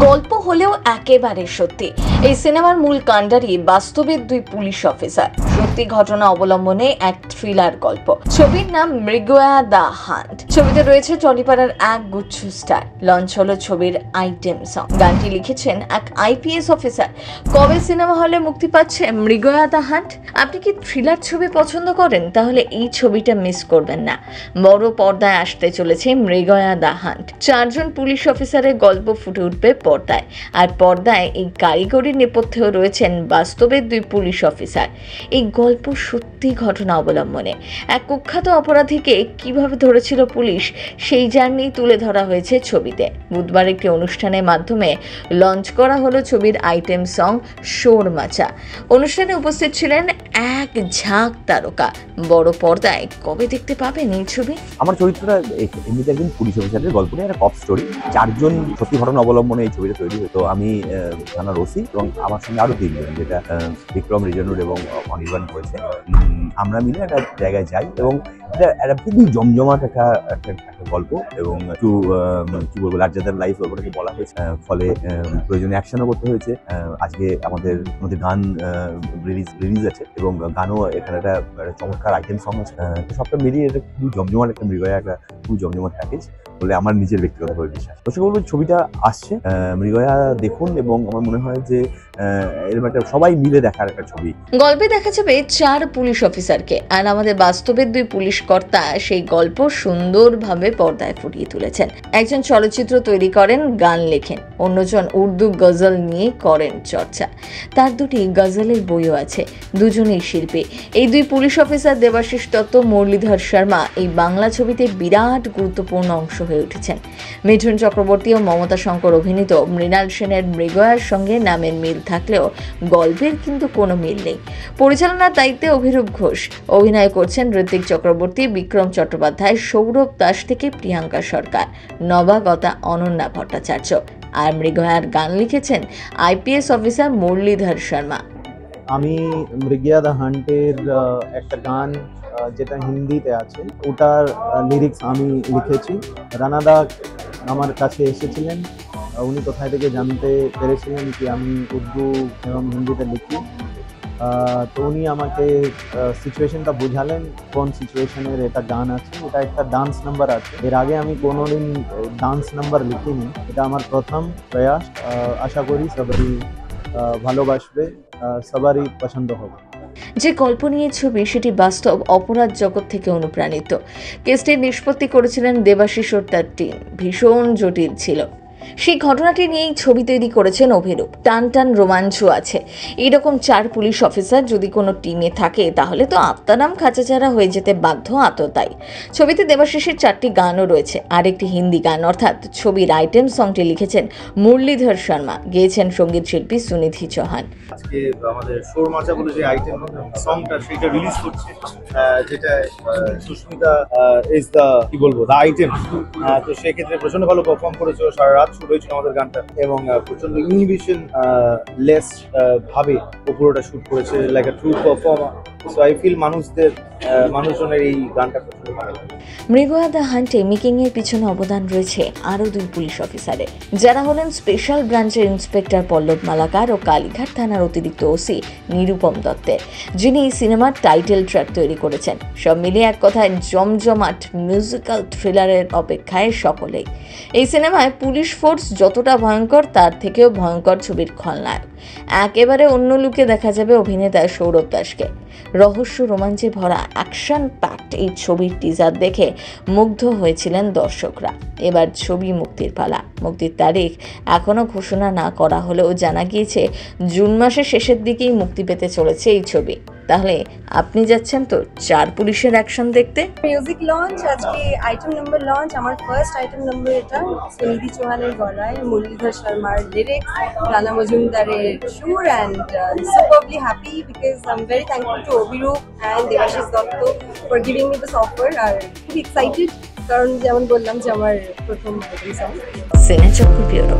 গল্প হলেও একেবারে সত্যি। এই সিনেমার মূল কাণ্ডারি বাস্তবের দুই পুলিশ অফিসার। সত্যি ঘটনা অবলম্বনে এক থ্রিলার গল্প। ছবির নাম মৃগয়া দ্য হান্ট। ছবিতে রয়েছে টলিপাড়ার এক গুচ্ছ স্টার। লঞ্চ হলো ছবির আইটেম সং। গানটি লিখেছেন এক আইপিএস অফিসার। কবে সিনেমা হলে মুক্তি পাচ্ছে মৃগয়া দ্য হান্ট? আপনি কি থ্রিলার ছবি পছন্দ করেন? তাহলে এই ছবিটা মিস করবেন না। বড় পর্দায় আসতে চলেছে মৃগয়া দ্য হান্ট। 4 জন পুলিশ অফিসারের গল্প ফুটে উঠবে পর্দায়। আর পর্দায় এই কারিগরি নেপথ্যেও রয়েছেন বাস্তবের দুই পুলিশ অফিসার। এই গল্প সত্যি ঘটনা অবলম্বনে। এক কুখ্যাত অপরাধীকে কিভাবে ধরেছিল পুলিশ, সেই জার্নি তুলে ধরা হয়েছে ছবিতে। বুধবার একটি অনুষ্ঠানের মাধ্যমে লঞ্চ করা হলো ছবির আইটেম সং শোর মাচা। অনুষ্ঠানে উপস্থিত ছিলেন এক ঝাঁক তারকা। বড় পর্দায় কবে দেখতে পাবেন এই ছবি? আমার চরিত্রটা এমনিতে একজন পুলিশ অফিসারের গল্প নিয়ে একটা কপ স্টোরি। 4 জন সত্যি ঘটনা অবলম্বনে এই ছবিটা তৈরি হতো। আমি থানার ওসি এবং আমার সঙ্গে আরো 3 জন, যেটা বিক্রম, রিজনুর এবং অনির্বাণ করেছে। আমরা মিলে একটা জায়গায় যাই এবং এটা একটা খুবই জমজমাট একটা গল্প এবং একটু কি বলবো, লার্জার লাইফ ওটাকে বলা হয়েছে। ফলে প্রয়োজনে অ্যাকশনও করতে হয়েছে। আজকে আমাদের মধ্যে গান রিলিজ আছে এবং গানও এখানে একটা চমৎকার আইটেম সং আছে। তো সবটা মিলিয়ে এটা খুবই জমজমাট একটা মৃগয়া, একটা খুবই জমজমাট প্যাকেজ বলে আমার নিজের ব্যক্তিগতভাবে বিশ্বাস। অবশ্যই বলবো ছবিটা আসছে, মৃগয়া দেখুন এবং আমার মনে হয় যে এরকম একটা সবাই মিলে দেখার একটা ছবি। গল্পে দেখা যাবে 4 পুলিশ অফিসারকে, আর আমাদের বাস্তবের 2 পুলিশ কর্তা সেই গল্প সুন্দরভাবে পর্দায় ফুটিয়ে তুলেছেন। একজন চলচ্চিত্র তৈরি করেন, গান লেখেন, অন্যজন উর্দু গজল নিয়ে করেন চর্চা। তার 2টি গজলের বইও আছে। দুজনেই শিল্পী। এই 2 পুলিশ অফিসার দেবাশিস দত্ত, মুরলীধর শর্মা এই বাংলা ছবিতে বিরাট গুরুত্বপূর্ণ অংশ হয়ে উঠেছেন। মিঠুন চক্রবর্তী ও মমতা শঙ্কর অভিনীত মৃণাল সেনের মৃগয়ার সঙ্গে নামের মিল থাকলেও গল্পের কিন্তু কোনো মিল নেই। পরিচালনার দায়িত্বে অভিরূপ ঘোষ। অভিনয় করছেন ঋত্বিক চক্রবর্তী, বিক্রম চট্টোপাধ্যায়, সৌরভ দাস থেকে প্রিয়াঙ্কা সরকার, নবাগতা অনন্যা ভট্টাচার্য। আর মৃগয়ার গান লিখেছেন আইপিএস অফিসার মুরলীধর শর্মা। আমি মৃগয়া দ্য হান্টের একটা গান যেটা হিন্দিতে আছে, ওটার লিরিক্স আমি লিখেছি। রানাদা আমার কাছে এসেছিলেন, উনি কোথায় থেকে জানতে পেরেছিলেন কি আমি উর্দু এবং হিন্দিতে লিখি। তো উনি আমাকে সিচুয়েশনটা বুঝালেন, কোন সিচুয়েশনের এটা গান আছে। এটা একটা ডান্স নাম্বার আছে। এর আগে আমি কোনোদিন ডান্স নাম্বার লিখিনি, এটা আমার প্রথম প্রয়াস। আশা করি সবারই ভালোবাসবে, সবারই পছন্দ হবে। যে গল্প নিয়ে ছবি সেটি বাস্তব অপরাধ জগৎ থেকে অনুপ্রাণিত। কেসটির নিষ্পত্তি করেছিলেন দেবাশিস ও তার টিম। ভীষণ জটিল ছিল। সেই ঘটনাটি নিয়েই ছবি তৈরি করেছেন অভিরূপ। টান টান রোমাঞ্চ আছে। এইরকম 4 পুলিশ অফিসার যদি কোনো টিমে থাকে তাহলে তো আত্মারাম খাঁচাচারা হয়ে যেতে বাধ্য আততাই। ছবিতে দেবাশিসের 4টি গানও রয়েছে, আর একটি হিন্দি গান, অর্থাৎ ছবির আইটেম সংটি লিখেছেন মুরলীধর শর্মা, গেয়েছেন সঙ্গীত শিল্পী সুনিধি চৌহান। আজকে আমাদের শোর মাচা বলে যে আইটেম সংটা সেটা রিলিজ করছে, যেটা সুস্মিতা ইজ দ্য কি বলবো দ্য আইটেম। তো সেক্ষেত্রে প্রচন্ড ভালো পারফর্ম করেছে। সারা রাত শুট হয়েছিল আমাদের গানটা এবং প্রচন্ড ইনহিবিশন লেস ভাবে পুরোটা শুট করেছে, like a true performer. So I feel মানুষজনের এই গানটা প্রচন্ড ভালো লাগে। মৃগয়া দ্য হান্টে মেকিং এর পিছনে অবদান রয়েছে আরও 2 পুলিশ অফিসারের, যারা হলেন স্পেশাল ব্রাঞ্চের ইন্সপেক্টর পল্লব মালাকার ও কালীঘাট থানার অতিরিক্ত ওসি নিরুপম দত্তের, যিনি এই সিনেমার টাইটেল ট্র্যাক তৈরি করেছেন। সব মিলিয়ে এক কথায় জমজমাট মিউজিক্যাল থ্রিলারের অপেক্ষায় সকলেই। এই সিনেমায় পুলিশ ফোর্স যতটা ভয়ঙ্কর, তার থেকেও ভয়ঙ্কর ছবির খলনায়ক। একেবারে অন্য লুকে দেখা যাবে অভিনেতা সৌরভ দাসকে। রহস্য রোমাঞ্চে ভরা অ্যাকশন প্যাকড এই ছবির টিজার দেখে মুগ্ধ হয়েছিলেন দর্শকরা। এবার ছবি মুক্তির পালা। মুক্তির তারিখ এখনও ঘোষণা না করা হলেও জানা গিয়েছে জুন মাসের শেষের দিকেই মুক্তি পেতে চলেছে এই ছবি। তাহলে আপনি যাচ্ছেন তো 4 পুলিশের অ্যাকশন দেখতে? মিউজিক লঞ্চ, আজকে আইটেম নাম্বার লঞ্চ। আমার ফার্স্ট আইটেম নাম্বার এটা। সুনিধি চৌহানের গলায়, মুরলীধর শর্মার লিরিক্স, রানা মজুমদারের সুর, and superbly happy because I am very thankful to Abhirup and Debashis Dutta for giving me this offer. আর খুব এক্সাইটেড, কারণ যেমন বললাম যে আমার প্রথম আইটেম সং। সিনেচক্র ব্যুরো।